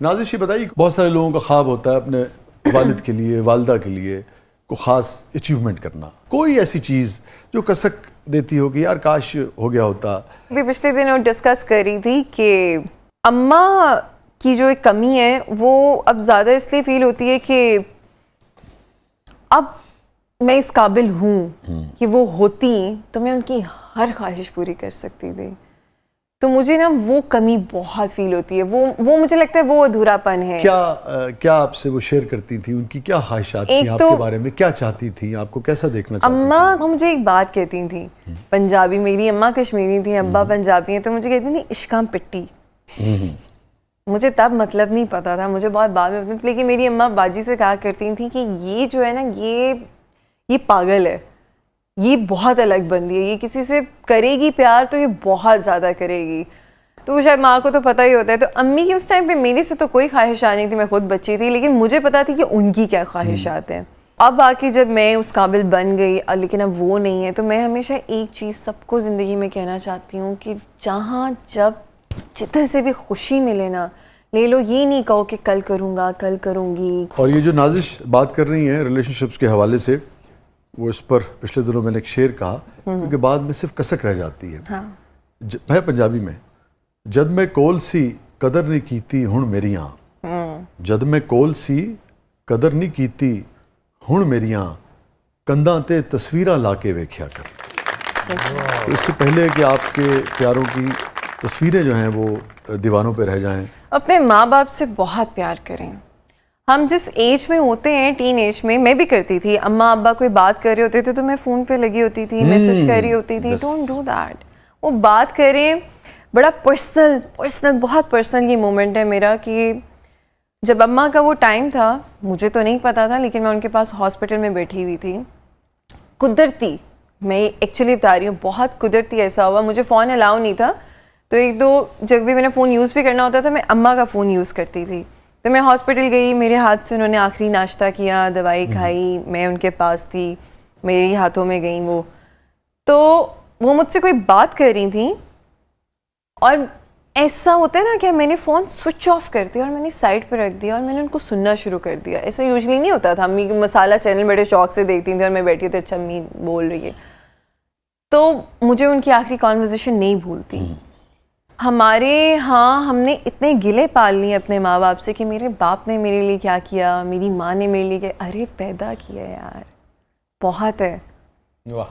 नाज़िश, ये बताइए, बहुत सारे लोगों का ख्वाब होता है अपने वालिद के लिए, वालदा के लिए को ख़ास अचीवमेंट करना। कोई ऐसी चीज़ जो कसक देती हो कि यार काश हो गया होता? अभी पिछले दिनों डिस्कस कर रही थी कि अम्मा की जो एक कमी है वो अब ज़्यादा इसलिए फील होती है कि अब मैं इस काबिल हूँ कि वो होती तो मैं उनकी हर ख्वाहिश पूरी कर सकती थी। तो मुझे ना वो कमी बहुत फील होती है, वो मुझे लगता है वो अधूरापन है। क्या आपसे वो शेयर करती थी? उनकी क्या ख्वाहिशात थी आपके बारे में? क्या चाहती थी? आपको कैसा देखना चाहती थी? अम्मा मुझे एक बात कहती थी, पंजाबी, मेरी अम्मा कश्मीरी थी, अब्बा पंजाबी हैं, तो मुझे कहती थी इश्काम पिट्टी। मुझे तब मतलब नहीं पता था, मुझे बहुत बाद में, लेकिन मेरी अम्मा बाजी से कहा करती थी कि ये जो है ना, ये पागल है, ये बहुत अलग बंदी है, ये किसी से करेगी प्यार तो ये बहुत ज़्यादा करेगी। तो शायद माँ को तो पता ही होता है। तो अम्मी की उस टाइम पे मेरे से तो कोई ख्वाहिशात नहीं थी, मैं खुद बच्ची थी, लेकिन मुझे पता थी कि उनकी क्या ख्वाहिशात हैं। अब आके जब मैं उस काबिल बन गई, लेकिन अब वो नहीं है, तो मैं हमेशा एक चीज़ सबको ज़िंदगी में कहना चाहती हूँ कि जहाँ जब जिधर से भी खुशी मिले ना, ले लो। ये नहीं कहो कि कल करूँगा, कल करूँगी। और ये जो नाज़िश बात कर रही हैं रिलेशनशिप्स के हवाले से, वो इस पर पिछले दिनों मैंने एक शेर कहा, क्योंकि बाद में सिर्फ कसक रह जाती है। हाँ। है पंजाबी में, जद मैं कोल सी कदर नहीं कीती हुण मेरियां, जद मैं कोल सी कदर नहीं कीती हुण मेरियां, कंधां ते तस्वीरां लाके वेख्या कर। तो इससे पहले कि आपके प्यारों की तस्वीरें जो हैं वो दीवानों पे रह जाएं, अपने माँ बाप से बहुत प्यार करें। हम जिस एज में होते हैं, टीन एज में, मैं भी करती थी, अम्मा अब्बा कोई बात कर रहे होते थे तो मैं फ़ोन पे लगी होती थी, मैसेज कर रही होती थी। Don't do that. वो बात करें, बड़ा पर्सनल बहुत पर्सनल ये मोमेंट है मेरा कि जब अम्मा का वो टाइम था, मुझे तो नहीं पता था, लेकिन मैं उनके पास हॉस्पिटल में बैठी हुई थी। कुदरती, मैं एक्चुअली बता रही हूँ, बहुत कुदरती ऐसा हुआ, मुझे फ़ोन अलाउ नहीं था, तो एक दो जब भी मैंने फ़ोन यूज़ भी करना होता था, मैं अम्मा का फ़ोन यूज़ करती थी। तो मैं हॉस्पिटल गई, मेरे हाथ से उन्होंने आखिरी नाश्ता किया, दवाई खाई, मैं उनके पास थी, मेरे ही हाथों में गई वो। तो वो मुझसे कोई बात कर रही थी और ऐसा होता है ना कि मैंने फ़ोन स्विच ऑफ कर दिया और मैंने साइड पर रख दिया और मैंने उनको सुनना शुरू कर दिया। ऐसा यूजुअली नहीं होता था। अम्मी मसाला चैनल बड़े शौक से देखती थी और मैं बैठी थी, अच्छा अम्मी बोल रही है। तो मुझे उनकी आखिरी कॉन्वर्सेशन नहीं भूलती। हमारे यहाँ हमने इतने गिले पाल लिए अपने माँ बाप से कि मेरे बाप ने मेरे लिए क्या किया, मेरी माँ ने मेरे लिए क्या, अरे पैदा किया यार, बहुत है, वाह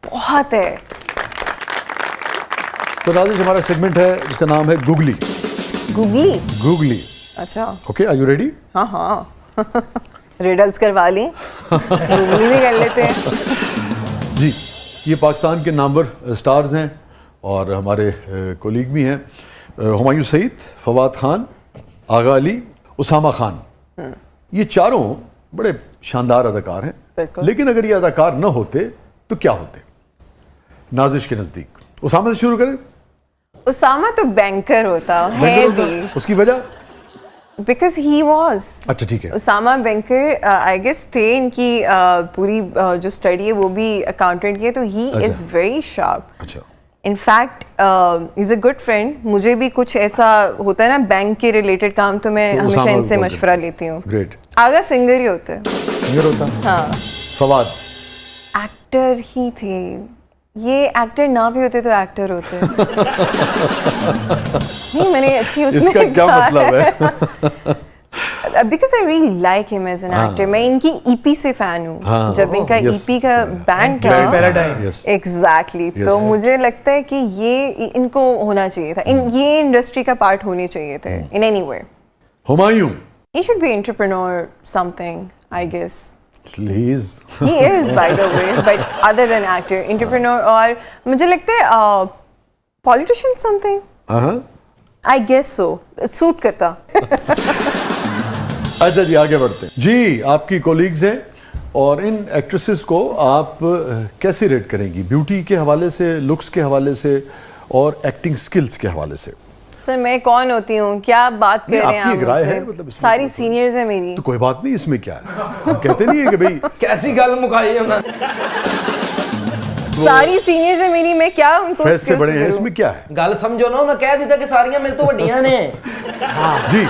बहुत है। तो नाज़िश, हमारा सेगमेंट है जिसका नाम है गूगली। गूगली। अच्छा, ओके, आर यू रेडी? हाँ हाँ रिडल्स करवा ली, गूगली भी कर लेते हैं। जी, ये पाकिस्तान के नामवर स्टार्स हैं और हमारे कोलीग भी हैं। हुमायूं सईद, फवाद खान, आगा अली, उसामा खान, ये चारों बड़े शानदार अदाकार हैं। लेकिन अगर ये अदाकार न होते तो क्या होते? नाज़िश के नज़दीक उसामा से शुरू करें। उसामा तो बैंकर होता है भी। उसकी वजह? Because he was. अच्छा ठीक है। उसामा बैंकर आई गेस थे। इनकी पूरी जो स्टडी है वो भी अकाउंटेंट की है, तो ही इज़ वेरी शार्प। अच्छा। In fact is a good friend. मुझे भी कुछ ऐसा होता है ना बैंक के रिलेटेड काम, तो मैं हमेशा इनसे मशवरा लेती हूँ। ग्रेट। आगा सिंगर ही होते हैं। सिंगर होता? हाँ। फवाद एक्टर ही थे। ये एक्टर ना भी होते तो एक्टर होते। नहीं, मैंने अच्छी उसमें इसका क्या मतलब है? Because I really like him as an actor. मैं इनकी EP से फैन हूँ। जब इनका EP का बैंड था, exactly, तो मुझे लगता है कि ये इनको होना चाहिए था, ये इंडस्ट्री का पार्ट होने चाहिए थे in any way. Humayun, he should be entrepreneur something, I guess. He is, by the way, but other than actor, entrepreneur, और मुझे लगता है politician something. I guess so. Suit करता। अच्छा जी, आगे बढ़ते हैं। जी, आपकी कोलीग्स हैं और इन एक्ट्रेसेस को आप कैसे रेट करेंगी? ब्यूटी के हवाले से, लुक्स के हवाले से और एक्टिंग स्किल्स के हवाले से? सर मैं कौन होती हूँ, क्या बात कर रहे हैं आप? राय है, मतलब सारी सीनियर्स है मेरी। तो कोई बात नहीं, इसमें क्या है? हम कहते नहीं है कि भाई कैसी गल मुकाई है। सारी सीनियर्स है मेरी, मैं क्या उनको फेस से बड़े हैं, इसमें क्या है? गल समझो ना, उन्हें कह दिया कि सारियां मेरे तो वड्डियां ने। जी,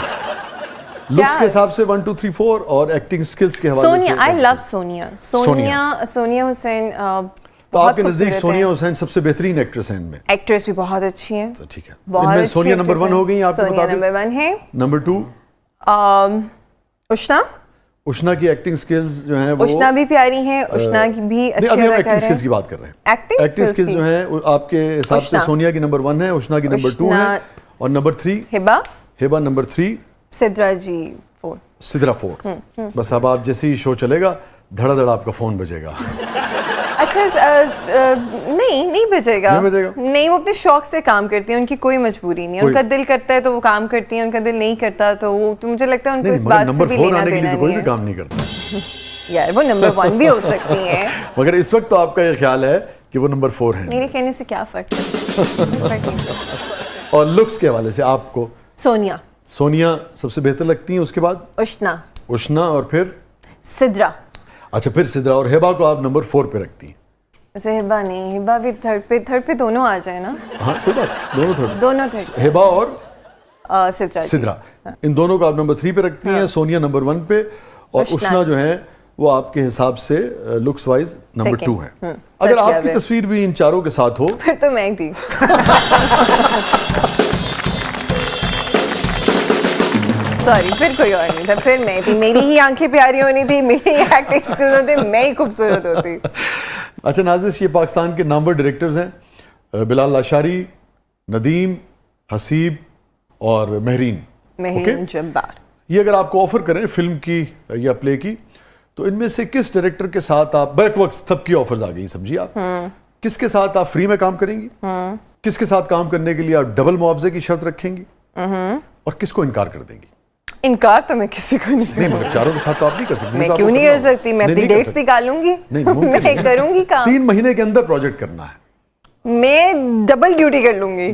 लुक्स के हिसाब से 1 2 3 4 और एक्टिंग स्किल्स के हवाले सोनिया, से आई लव सोनिया। सोनिया हुसैन तो आपके नजदीक सोनिया हुसैन सबसे बेहतरीन एक्ट्रेस हैं इनमें? एक्ट्रेस भी बहुत अच्छी हैं। तो ठीक है, बहुत इनमें अच्छी सोनिया नंबर actress 1 हैं। हो गई आपके सोनिया मुताबिक? नंबर 1 है। नंबर 2 उष्ना। उष्ना की एक्टिंग स्किल्स जो हैं वो उष्ना भी प्यारी हैं, उष्ना की भी नहीं, अच्छी अभी हम अदाकार एक्टिंग स्किल्स है। की बात कर रहे हैं। Acting एक्टिंग skills स्किल्स की। जो हैं वो आपके हिसाब से उष्ना। सोनिया की नंबर 1 है, उष्ना की नंबर 2 है, और नंबर 3 हिबा, हिबा, नंबर 3 सिद्रा जी 4। सिद्रा 4। बस अब आप जैसे ही शो चलेगा धड़ाधड़ आपका फोन बजेगा। अच्छा नहीं बजेगा। नहीं बजेगा? नहीं, वो अपने शौक से काम करती हैं, उनकी कोई मजबूरी नहीं है। उनका दिल करता है तो वो काम करती हैं, उनका दिल नहीं करता तो वो, तो मुझे लगता है उनको नहीं, इस मगर बात से नंबर भी 4 लेना आने के देना लिए तो कोई नहीं भी है। काम नहीं करता। यार वो नंबर 1 भी हो सकती हैं। मगर इस वक्त तो आपका ये ख्याल है कि वो नंबर 4 है। मेरे कहने से क्या फर्क है? और लुक्स के हवाले से आपको सोनिया, सोनिया सबसे बेहतर लगती हैं, उसके बाद उष्ना, उष्ना, और फिर सिद्रा। अच्छा, फिर सिद्रा, और हिबा को आप नंबर 4 पे रखती हैं? वैसे हिबा नहीं, हिबा भी थर्ड पे दोनों आ जाए ना। हाँ, कोई बात, दोनों थोड़ा, दोनों थर्ड। हिबा और सिद्रा जी। सिद्रा, इन दोनों को आप नंबर 3 पे रखती हैं। सोनिया नंबर 1 पे, और उष्ना उष्ना जो है वो आपके हिसाब से लुक्स वाइज नंबर Second. 2 है। अगर सत्या आपकी है। तस्वीर भी इन चारों के साथ हो फिर तो मैं थी। सॉरी, फिर कोई और नहीं था, फिर मैं थी। मेरी ही आंखें प्यारी होनी थी, मेरी ही एक्टिंग स्किल्स होती, मैं ही खूबसूरत होती। अच्छा नाजिश, ये पाकिस्तान के नामवर डायरेक्टर्स हैं, बिलाल लाशारी, नदीम, हसीब और महरीन। महरीन जब्बार। ये अगर आपको ऑफर करें फिल्म की या प्ले की, तो इनमें से किस डायरेक्टर के साथ आप, बैक वक्त सबकी ऑफर्स आ गई समझिए आप, किसके साथ आप फ्री में काम करेंगी, किसके साथ काम करने के लिए आप डबल मुआवजे की शर्त रखेंगी, और किसको इनकार कर देंगी? इनकार तो मैं किसी को नहीं नहीं, मगर चारों के साथ तो आप नहीं कर सकती। मैं तो क्यों आपको नहीं करना कर होगा। सकती? मैं नहीं, अपनी नहीं कर डेट्स सकती। निकालूंगी। नहीं, मुमकिन मैं नहीं है। करूंगी काम। 3 महीने के अंदर प्रोजेक्ट करना है। मैं डबल ड्यूटी कर लूंगी।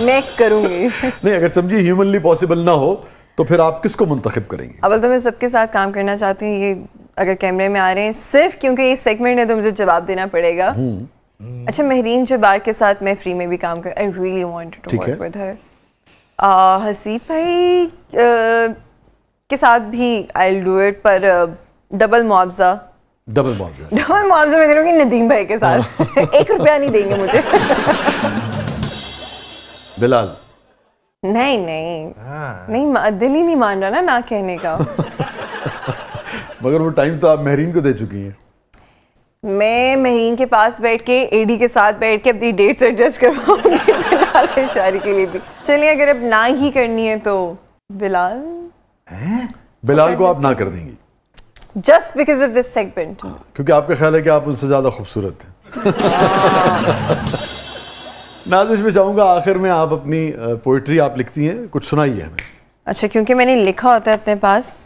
मैं करूंगी। नहीं, अगर समझिए ह्यूमनली पॉसिबल ना हो तो फिर आप किसको मुंतखब करेंगी? अब तो मैं सबके साथ काम करना चाहती हूँ। ये अगर कैमरे में आ रहे हैं, सिर्फ क्योंकि ये सेगमेंट है तो मुझे जवाब देना पड़ेगा। अच्छा, महरीन जब्बार के साथ मैं फ्री में भी काम कर, आई रियली वांटेड टू ठीक है। Work with her. हसीब भाई के साथ भी आई विल डू इट, पर डबल मुआवजा। डबल मुआवजा। डबल मुआवजा मैं करूँगी नदीम भाई के साथ। 1 रुपया नहीं देंगे मुझे। बिलाल? नहीं नहीं, दिल ही नहीं मान रहा ना कहने का। मगर वो टाइम तो आप महरीन को दे चुकी हैं। मैं महरीन के पास बैठ के, एडी के साथ बैठ के अपनी डेट्स एडजस्ट करवाऊंगी बिलाल अंसारी के लिए भी। चलिए, अगर अब ना ही करनी है तो बिलाल। बिलाल को आप ना कर देंगी just because of this segment. क्योंकि आपका ख्याल है कि आप उनसे ज्यादा खूबसूरत हैं। नाजिश, मैं चाहूंगा आखिर में आप अपनी पोइट्री आप लिखती हैं, कुछ सुनाइए हमें। अच्छा, क्योंकि मैंने लिखा होता है अपने पास,